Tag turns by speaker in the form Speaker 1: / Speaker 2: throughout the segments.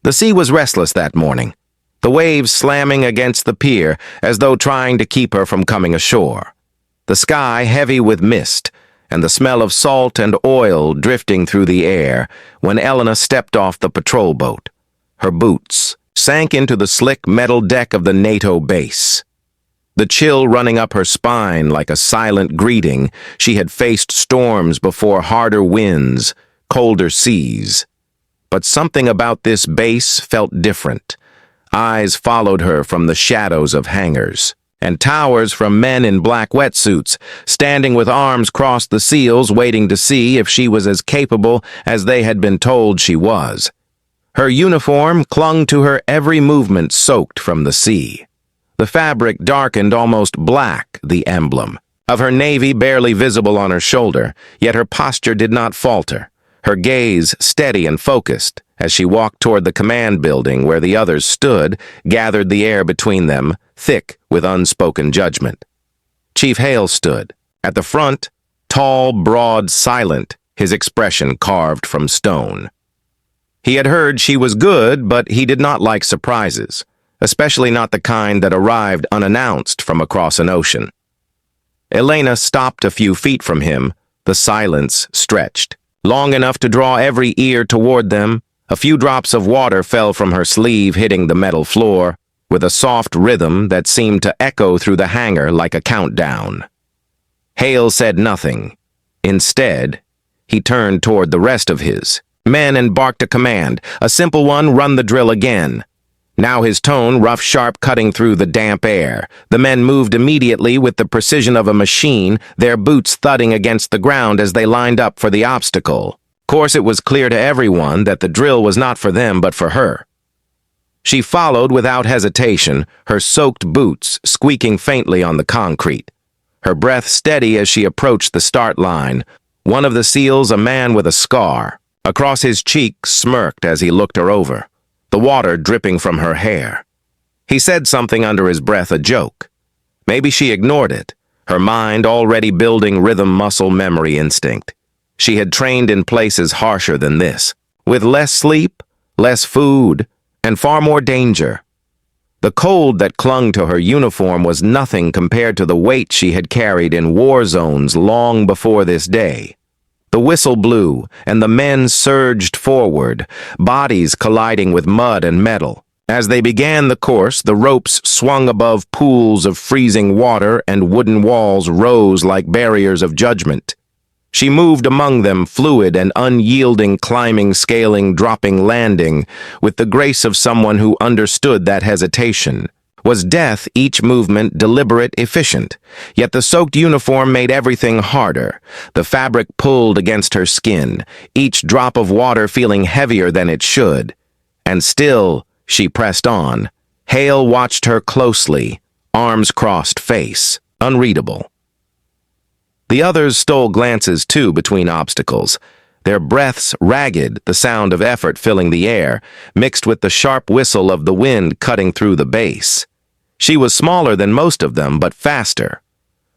Speaker 1: The sea was restless that morning, the waves slamming against the pier as though trying to keep her from coming ashore. The sky heavy with mist, and the smell of salt and oil drifting through the air when Elena stepped off the patrol boat. Her boots sank into the slick metal deck of the NATO base. The chill running up her spine like a silent greeting. She had faced storms before, harder winds, colder seas. But something about this base felt different. Eyes followed her from the shadows of hangars, and towers from men in black wetsuits, standing with arms crossed the seals, waiting to see if she was as capable as they had been told she was. Her uniform clung to her every movement, soaked from the sea. The fabric darkened almost black, the emblem of her navy barely visible on her shoulder, yet her posture did not falter, her gaze steady and focused as she walked toward the command building where the others stood, gathered the air between them, thick with unspoken judgment. Chief Hale stood, at the front, tall, broad, silent, his expression carved from stone. He had heard she was good, but he did not like surprises, especially not the kind that arrived unannounced from across an ocean. Elena stopped a few feet from him, the silence stretched, long enough to draw every ear toward them. A few drops of water fell from her sleeve, hitting the metal floor, with a soft rhythm that seemed to echo through the hangar like a countdown. Hale said nothing. Instead, he turned toward the rest of his men and barked a command, a simple one: run the drill again. Now his tone rough, sharp, cutting through the damp air. The men moved immediately with the precision of a machine, their boots thudding against the ground as they lined up for the obstacle. Of course, it was clear to everyone that the drill was not for them but for her. She followed without hesitation, her soaked boots squeaking faintly on the concrete, her breath steady as she approached the start line. One of the SEALs, a man with a scar across his cheek, smirked as he looked her over, the water dripping from her hair. He said something under his breath, a joke. Maybe she ignored it, her mind already building rhythm, muscle memory, instinct. She had trained in places harsher than this, with less sleep, less food, and far more danger. The cold that clung to her uniform was nothing compared to the weight she had carried in war zones long before this day. The whistle blew, and the men surged forward, bodies colliding with mud and metal. As they began the course, the ropes swung above pools of freezing water, and wooden walls rose like barriers of judgment. She moved among them, fluid and unyielding, climbing, scaling, dropping, landing, with the grace of someone who understood that hesitation was death, each movement deliberate, efficient. Yet the soaked uniform made everything harder. The fabric pulled against her skin, each drop of water feeling heavier than it should. And still, she pressed on. Hale watched her closely, arms crossed, face unreadable. The others stole glances, too, between obstacles, their breaths ragged, the sound of effort filling the air, mixed with the sharp whistle of the wind cutting through the base. She was smaller than most of them, but faster.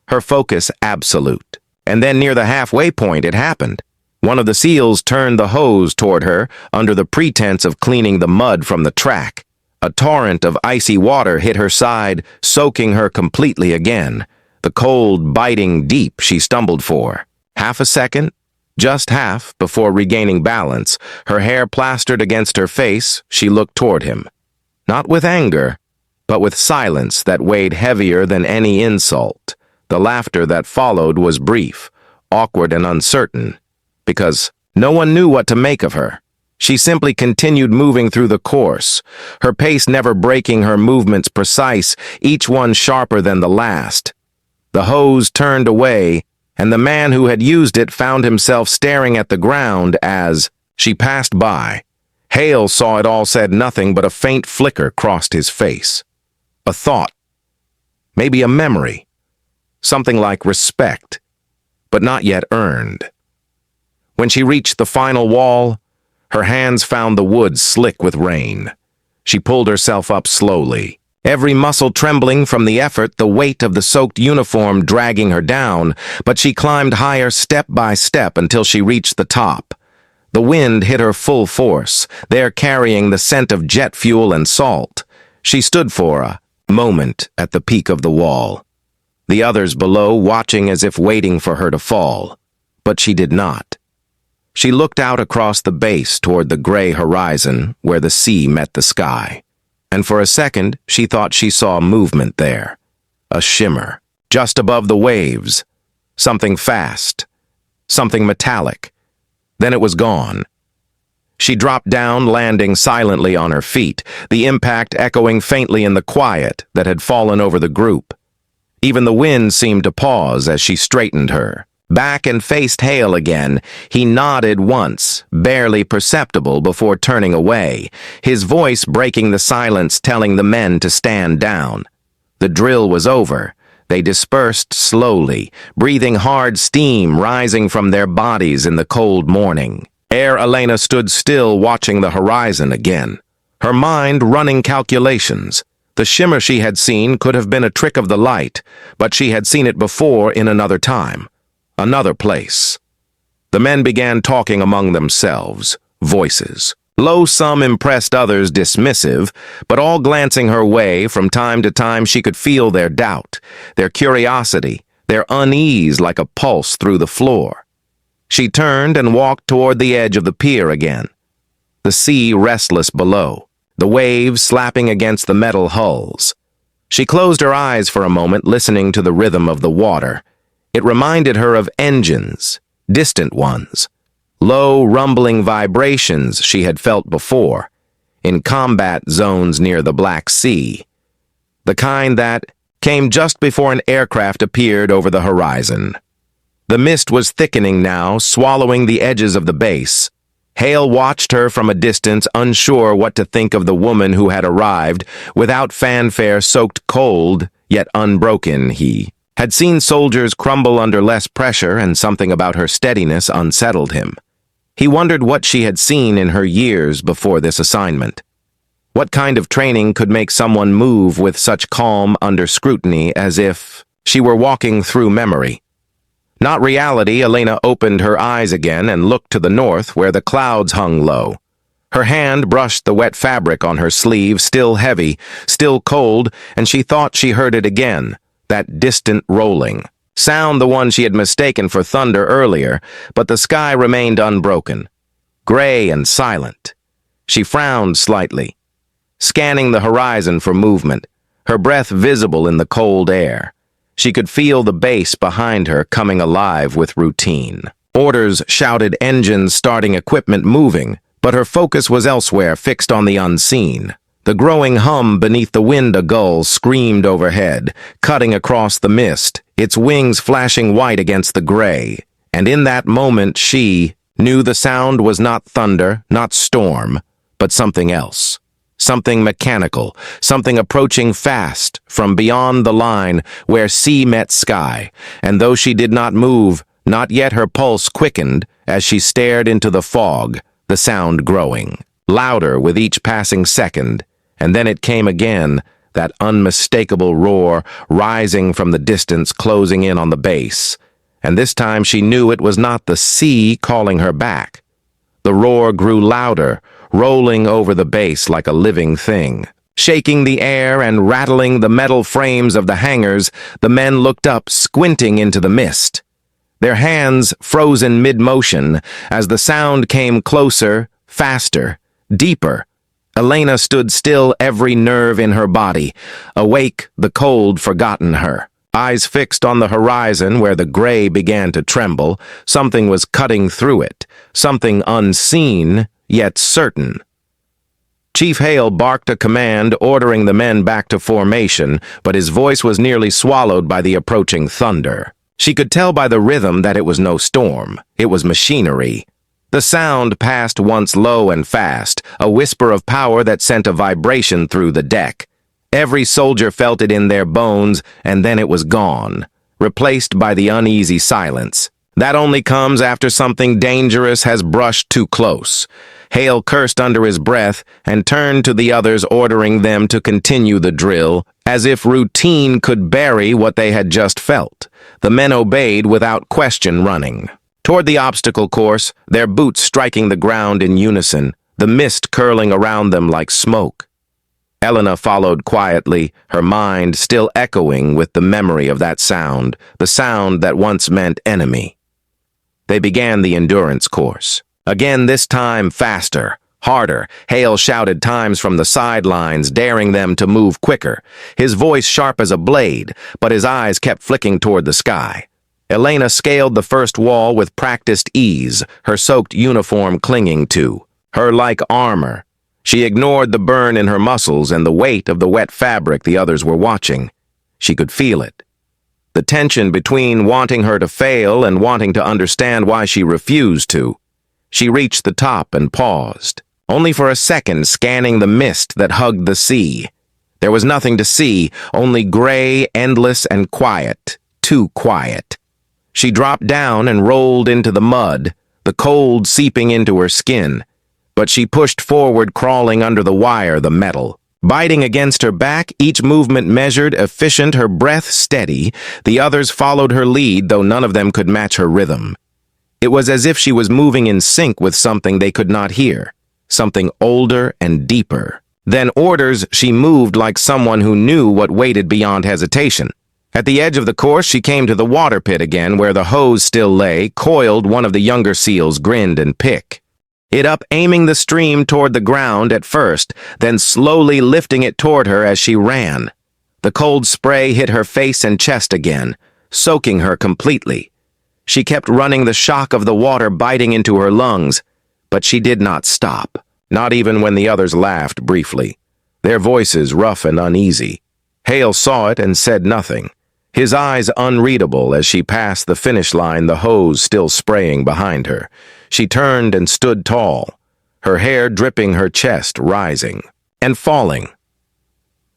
Speaker 1: Her focus absolute. And then near the halfway point, it happened. One of the SEALs turned the hose toward her under the pretense of cleaning the mud from the track. A torrent of icy water hit her side, soaking her completely again. The cold biting deep she stumbled for. Half a second, just half, before regaining balance, her hair plastered against her face, she looked toward him. Not with anger, but with silence that weighed heavier than any insult. The laughter that followed was brief, awkward and uncertain, because no one knew what to make of her. She simply continued moving through the course, her pace never breaking, her movements precise, each one sharper than the last. The hose turned away, and the man who had used it found himself staring at the ground as she passed by. Hale saw it all, said nothing, but a faint flicker crossed his face. A thought, maybe a memory, something like respect, but not yet earned. When she reached the final wall, her hands found the wood slick with rain. She pulled herself up slowly, every muscle trembling from the effort, the weight of the soaked uniform dragging her down, but she climbed higher step by step until she reached the top. The wind hit her full force, there carrying the scent of jet fuel and salt. She stood for a moment at the peak of the wall, the others below watching as if waiting for her to fall. But she did not. She looked out across the base toward the gray horizon where the sea met the sky. And for a second, she thought she saw movement there. A shimmer, just above the waves. Something fast. Something metallic. Then it was gone. She dropped down, landing silently on her feet, the impact echoing faintly in the quiet that had fallen over the group. Even the wind seemed to pause as she straightened her. Back and faced Hale again, he nodded once, barely perceptible before turning away, his voice breaking the silence, telling the men to stand down. The drill was over. They dispersed slowly, breathing hard steam rising from their bodies in the cold morning. Elena stood still, watching the horizon again, her mind running calculations. The shimmer she had seen could have been a trick of the light, but she had seen it before in another time. Another place. The men began talking among themselves, voices. Low, some impressed, others dismissive, but all glancing her way. From time to time she could feel their doubt, their curiosity, their unease like a pulse through the floor. She turned and walked toward the edge of the pier again. The sea restless below, the waves slapping against the metal hulls. She closed her eyes for a moment, listening to the rhythm of the water. It reminded her of engines, distant ones, low, rumbling vibrations she had felt before, in combat zones near the Black Sea, the kind that came just before an aircraft appeared over the horizon. The mist was thickening now, swallowing the edges of the base. Hale watched her from a distance, unsure what to think of the woman who had arrived, without fanfare, soaked cold, yet unbroken. He had seen soldiers crumble under less pressure, and something about her steadiness unsettled him. He wondered what she had seen in her years before this assignment. What kind of training could make someone move with such calm under scrutiny, as if she were walking through memory? Not reality. Elena opened her eyes again and looked to the north where the clouds hung low. Her hand brushed the wet fabric on her sleeve, still heavy, still cold, and she thought she heard it again. That distant rolling sound, the one she had mistaken for thunder earlier, but the sky remained unbroken, gray and silent. She frowned slightly, scanning the horizon for movement, her breath visible in the cold air. She could feel the base behind her coming alive with routine. Orders shouted, engines starting, equipment moving, but her focus was elsewhere, fixed on the unseen. The growing hum beneath the wind, a gull screamed overhead, cutting across the mist, its wings flashing white against the gray. And in that moment she knew the sound was not thunder, not storm, but something else. Something mechanical, something approaching fast from beyond the line where sea met sky. And though she did not move, not yet, her pulse quickened as she stared into the fog, the sound growing, louder with each passing second. And then it came again, that unmistakable roar rising from the distance, closing in on the base. And this time she knew it was not the sea calling her back. The roar grew louder, rolling over the base like a living thing. Shaking the air and rattling the metal frames of the hangars, the men looked up, squinting into the mist, their hands frozen mid-motion as the sound came closer, faster, deeper. Elena stood still, every nerve in her body, awake, the cold forgotten her. Eyes fixed on the horizon where the gray began to tremble. Something was cutting through it, something unseen, yet certain. Chief Hale barked a command, ordering the men back to formation, but his voice was nearly swallowed by the approaching thunder. She could tell by the rhythm that it was no storm. It was machinery. The sound passed once low and fast, a whisper of power that sent a vibration through the deck. Every soldier felt it in their bones, and then it was gone, replaced by the uneasy silence. That only comes after something dangerous has brushed too close. Hale cursed under his breath and turned to the others, ordering them to continue the drill, as if routine could bury what they had just felt. The men obeyed without question, running Toward the obstacle course, their boots striking the ground in unison, the mist curling around them like smoke. Elena followed quietly, her mind still echoing with the memory of that sound, the sound that once meant enemy. They began the endurance course. Again, this time faster, harder. Hale shouted times from the sidelines, daring them to move quicker, his voice sharp as a blade, but his eyes kept flicking toward the sky. Elena scaled the first wall with practiced ease, her soaked uniform clinging to her like armor. She ignored the burn in her muscles and the weight of the wet fabric the others were watching. She could feel it. The tension between wanting her to fail and wanting to understand why she refused to. She reached the top and paused, only for a second scanning the mist that hugged the sea. There was nothing to see, only gray, endless, and quiet. Too quiet. She dropped down and rolled into the mud, the cold seeping into her skin. But she pushed forward, crawling under the wire, the metal. Biting against her back, each movement measured, efficient, her breath steady. The others followed her lead, though none of them could match her rhythm. It was as if she was moving in sync with something they could not hear, something older and deeper. Than orders, she moved like someone who knew what waited beyond hesitation. At the edge of the course, she came to the water pit again, where the hose still lay, coiled. One of the younger seals grinned and picked it up, aiming the stream toward the ground at first, then slowly lifting it toward her as she ran. The cold spray hit her face and chest again, soaking her completely. She kept running, the shock of the water biting into her lungs, but she did not stop, not even when the others laughed briefly, their voices rough and uneasy. Hale saw it and said nothing, his eyes unreadable as she passed the finish line, the hose still spraying behind her. She turned and stood tall, her hair dripping, her chest rising and falling.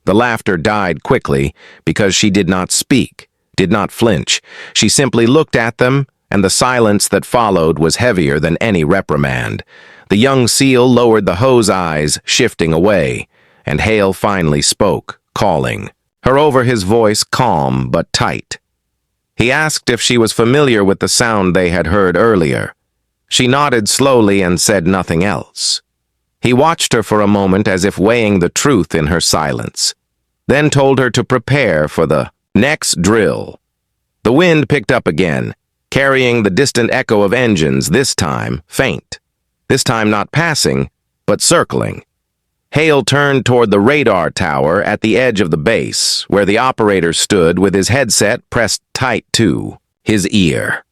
Speaker 1: The laughter died quickly because she did not speak, did not flinch. She simply looked at them, and the silence that followed was heavier than any reprimand. The young seal lowered the hose eyes, shifting away, and Hale finally spoke, calling her over, his voice calm but tight. He asked if she was familiar with the sound they had heard earlier. She nodded slowly and said nothing else. He watched her for a moment as if weighing the truth in her silence, then told her to prepare for the next drill. The wind picked up again, carrying the distant echo of engines, this time faint, this time not passing, but circling. Hale turned toward the radar tower at the edge of the base, where the operator stood with his headset pressed tight to his ear.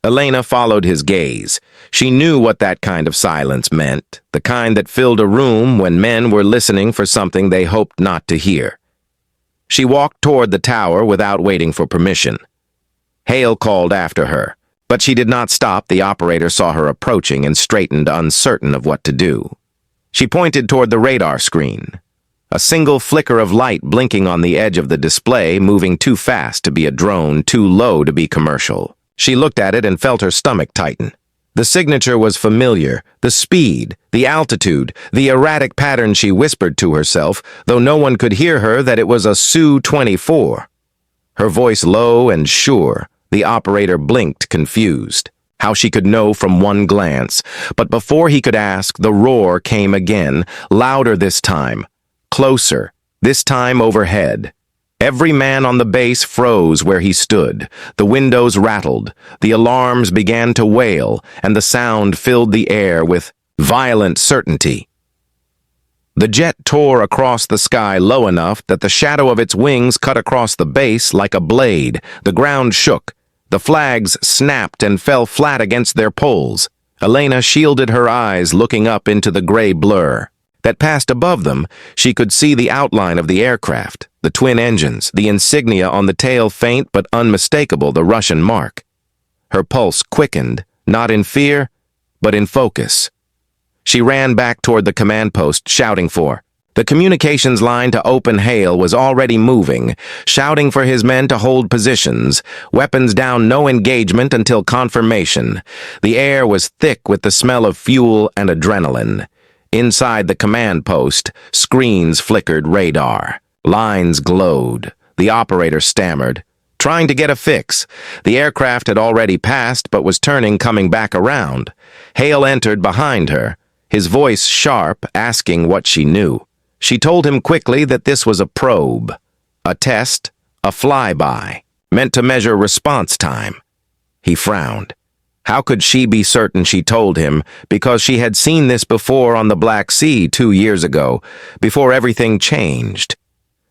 Speaker 1: Elena followed his gaze. She knew what that kind of silence meant, the kind that filled a room when men were listening for something they hoped not to hear. She walked toward the tower without waiting for permission. Hale called after her, but she did not stop. The operator saw her approaching and straightened, uncertain of what to do. She pointed toward the radar screen, a single flicker of light blinking on the edge of the display, moving too fast to be a drone, too low to be commercial. She looked at it and felt her stomach tighten. The signature was familiar, the speed, the altitude, the erratic pattern. She whispered to herself, though no one could hear her, that it was a Su-24. Her voice low and sure. The operator blinked, confused. How she could know from one glance. But before he could ask, the roar came again, louder this time, closer, this time overhead. Every man on the base froze where he stood. The windows rattled, the alarms began to wail, and the sound filled the air with violent certainty. The jet tore across the sky low enough that the shadow of its wings cut across the base like a blade. The ground shook. The flags snapped and fell flat against their poles. Elena shielded her eyes, looking up into the gray blur that passed above them. She could see the outline of the aircraft, the twin engines, the insignia on the tail, faint but unmistakable, the Russian mark. Her pulse quickened, not in fear, but in focus. She ran back toward the command post, shouting for the communications line to open. Hale was already moving, shouting for his men to hold positions, weapons down, no engagement until confirmation. The air was thick with the smell of fuel and adrenaline. Inside the command post, screens flickered radar. Lines glowed. The operator stammered, trying to get a fix. The aircraft had already passed but was turning, coming back around. Hale entered behind her, his voice sharp, asking what she knew. She told him quickly that this was a probe, a test, a flyby, meant to measure response time. He frowned. How could she be certain, she told him, because she had seen this before on the Black Sea 2 years ago, before everything changed,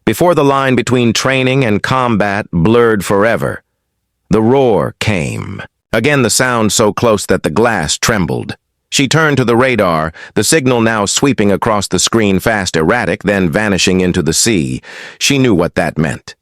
Speaker 1: before the line between training and combat blurred forever. The roar came. Again the sound so close that the glass trembled. She turned to the radar, the signal now sweeping across the screen, fast, erratic, then vanishing into the sea. She knew what that meant.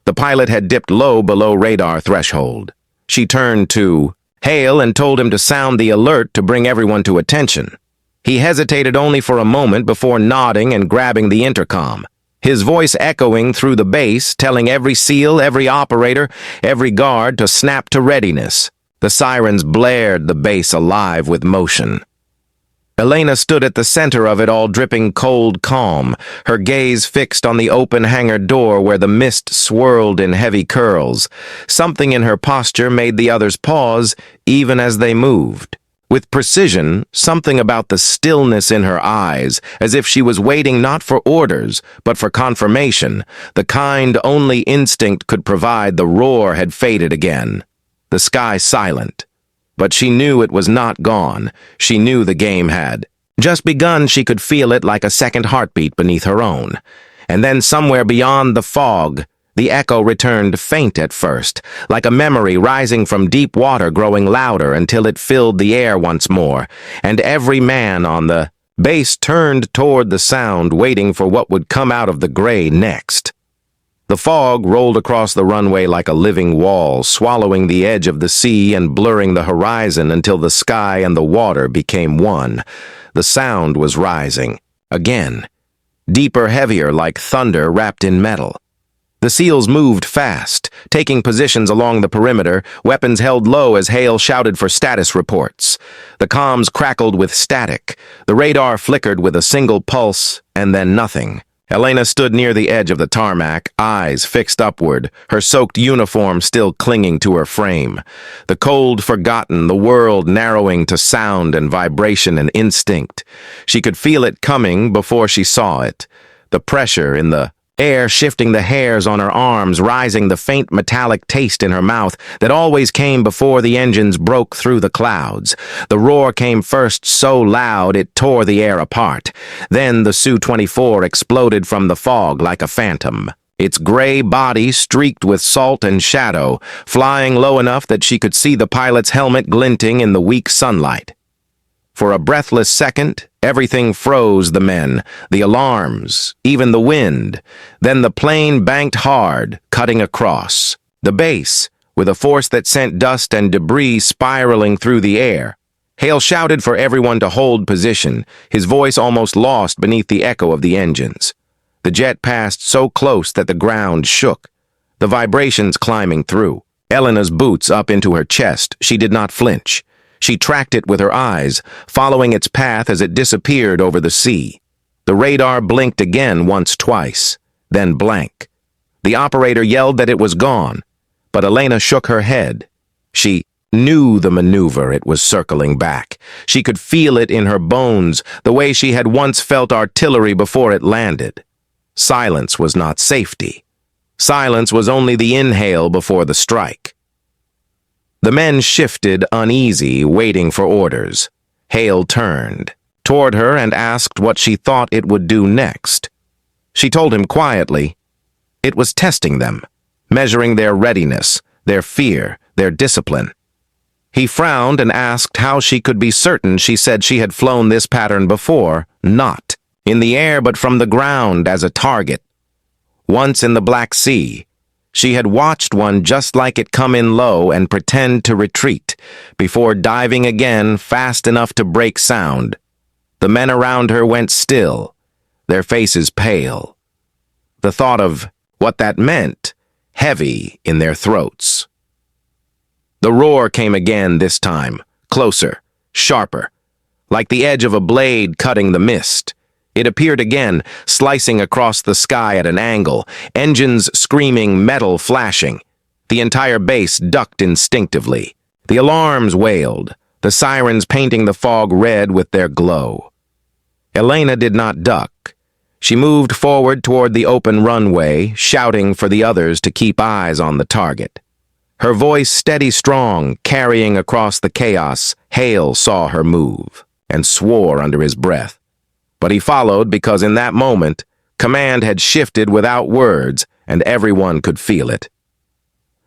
Speaker 1: The pilot had dipped low below radar threshold. She turned to Hale and told him to sound the alert to bring everyone to attention. He hesitated only for a moment before nodding and grabbing the intercom, his voice echoing through the base, telling every SEAL, every operator, every guard to snap to readiness. The sirens blared, the base alive with motion. Elena stood at the center of it all, dripping cold calm, her gaze fixed on the open hangar door where the mist swirled in heavy curls. Something in her posture made the others pause, even as they moved. With precision, something about the stillness in her eyes, as if she was waiting not for orders, but for confirmation, the kind only instinct could provide. The roar had faded again. The sky silent. But she knew it was not gone. She knew the game had just begun. She could feel it like a second heartbeat beneath her own. And then somewhere beyond the fog, the echo returned, faint at first, like a memory rising from deep water, growing louder until it filled the air once more, and every man on the base turned toward the sound, waiting for what would come out of the gray next. The fog rolled across the runway like a living wall, swallowing the edge of the sea and blurring the horizon until the sky and the water became one. The sound was rising. Again. Deeper, heavier, like thunder wrapped in metal. The SEALs moved fast, taking positions along the perimeter, weapons held low as Hale shouted for status reports. The comms crackled with static. The radar flickered with a single pulse, and then nothing. Elena stood near the edge of the tarmac, eyes fixed upward, her soaked uniform still clinging to her frame. The cold forgotten, the world narrowing to sound and vibration and instinct. She could feel it coming before she saw it. The pressure in the air shifting the hairs on her arms, rising, the faint metallic taste in her mouth that always came before the engines broke through the clouds. The roar came first, so loud it tore the air apart. Then the Su-24 exploded from the fog like a phantom, its gray body streaked with salt and shadow, flying low enough that she could see the pilot's helmet glinting in the weak sunlight. For a breathless second, everything froze, the men, the alarms, even the wind. Then the plane banked hard, cutting across. The base, with a force that sent dust and debris spiraling through the air. Hale shouted for everyone to hold position, his voice almost lost beneath the echo of the engines. The jet passed so close that the ground shook, the vibrations climbing through. Elena's boots up into her chest, she did not flinch. She tracked it with her eyes, following its path as it disappeared over the sea. The radar blinked again once, twice, then blank. The operator yelled that it was gone, but Elena shook her head. She knew the maneuver. It was circling back. She could feel it in her bones, the way she had once felt artillery before it landed. Silence was not safety. Silence was only the inhale before the strike. The men shifted, uneasy, waiting for orders. Hale turned toward her and asked what she thought it would do next. She told him quietly, it was testing them, measuring their readiness, their fear, their discipline. He frowned and asked how she could be certain. She said she had flown this pattern before, not in the air but from the ground as a target. Once in the Black Sea, she had watched one just like it come in low and pretend to retreat, before diving again fast enough to break sound. The men around her went still, their faces pale. The thought of what that meant, heavy in their throats. The roar came again this time, closer, sharper, like the edge of a blade cutting the mist. It appeared again, slicing across the sky at an angle, engines screaming, metal flashing. The entire base ducked instinctively. The alarms wailed, the sirens painting the fog red with their glow. Elena did not duck. She moved forward toward the open runway, shouting for the others to keep eyes on the target. Her voice steady strong, carrying across the chaos. Hale saw her move and swore under his breath. But he followed because in that moment, command had shifted without words, and everyone could feel it.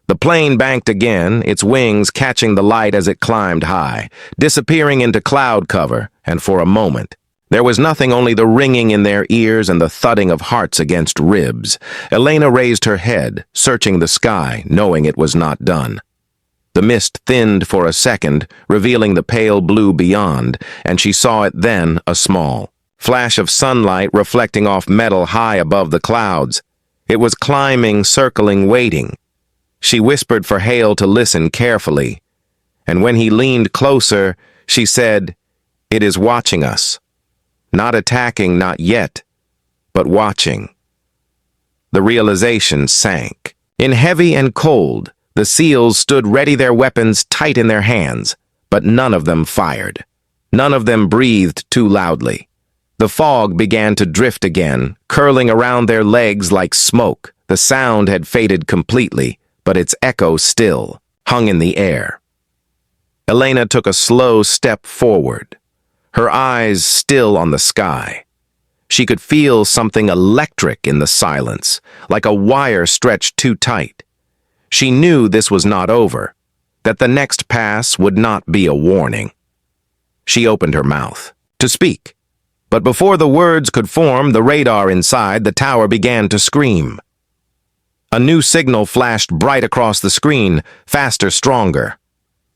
Speaker 1: The plane banked again, its wings catching the light as it climbed high, disappearing into cloud cover, and for a moment, there was nothing, only the ringing in their ears and the thudding of hearts against ribs. Elena raised her head, searching the sky, knowing it was not done. The mist thinned for a second, revealing the pale blue beyond, and she saw it then, a small flash of sunlight reflecting off metal high above the clouds. It was climbing, circling, waiting. She whispered for Hale to listen carefully, and when he leaned closer, she said, "It is watching us. Not attacking, not yet, but watching." The realization sank. In heavy and cold, the SEALs stood ready, their weapons tight in their hands, but none of them fired. None of them breathed too loudly. The fog began to drift again, curling around their legs like smoke. The sound had faded completely, but its echo still hung in the air. Elena took a slow step forward, her eyes still on the sky. She could feel something electric in the silence, like a wire stretched too tight. She knew this was not over, that the next pass would not be a warning. She opened her mouth to speak, but before the words could form, the radar inside the tower began to scream. A new signal flashed bright across the screen, faster, stronger.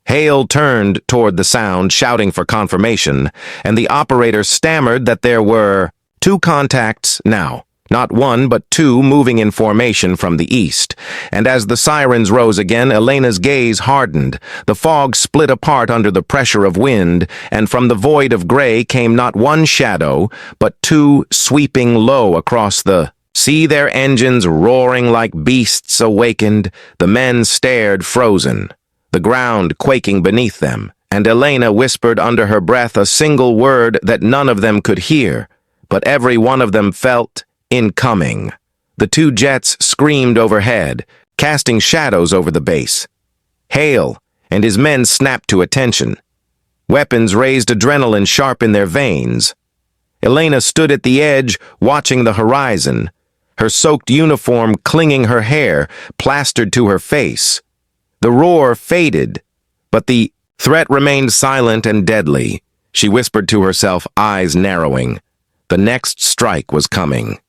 Speaker 1: Hale turned toward the sound, shouting for confirmation, and the operator stammered that there were 2 contacts now, not 1 but 2 moving in formation from the east. And as the sirens rose again, Elena's gaze hardened. The fog split apart under the pressure of wind, and from the void of gray came not 1 shadow, but 2 sweeping low across the sea, their engines roaring like beasts awakened. The men stared frozen, the ground quaking beneath them, and Elena whispered under her breath a single word that none of them could hear, but every one of them felt: incoming. The 2 jets screamed overhead, casting shadows over the base. Hale and his men snapped to attention. Weapons raised, adrenaline sharp in their veins. Elena stood at the edge, watching the horizon, her soaked uniform clinging her hair, plastered to her face. The roar faded, but the threat remained silent and deadly. She whispered to herself, eyes narrowing. The next strike was coming.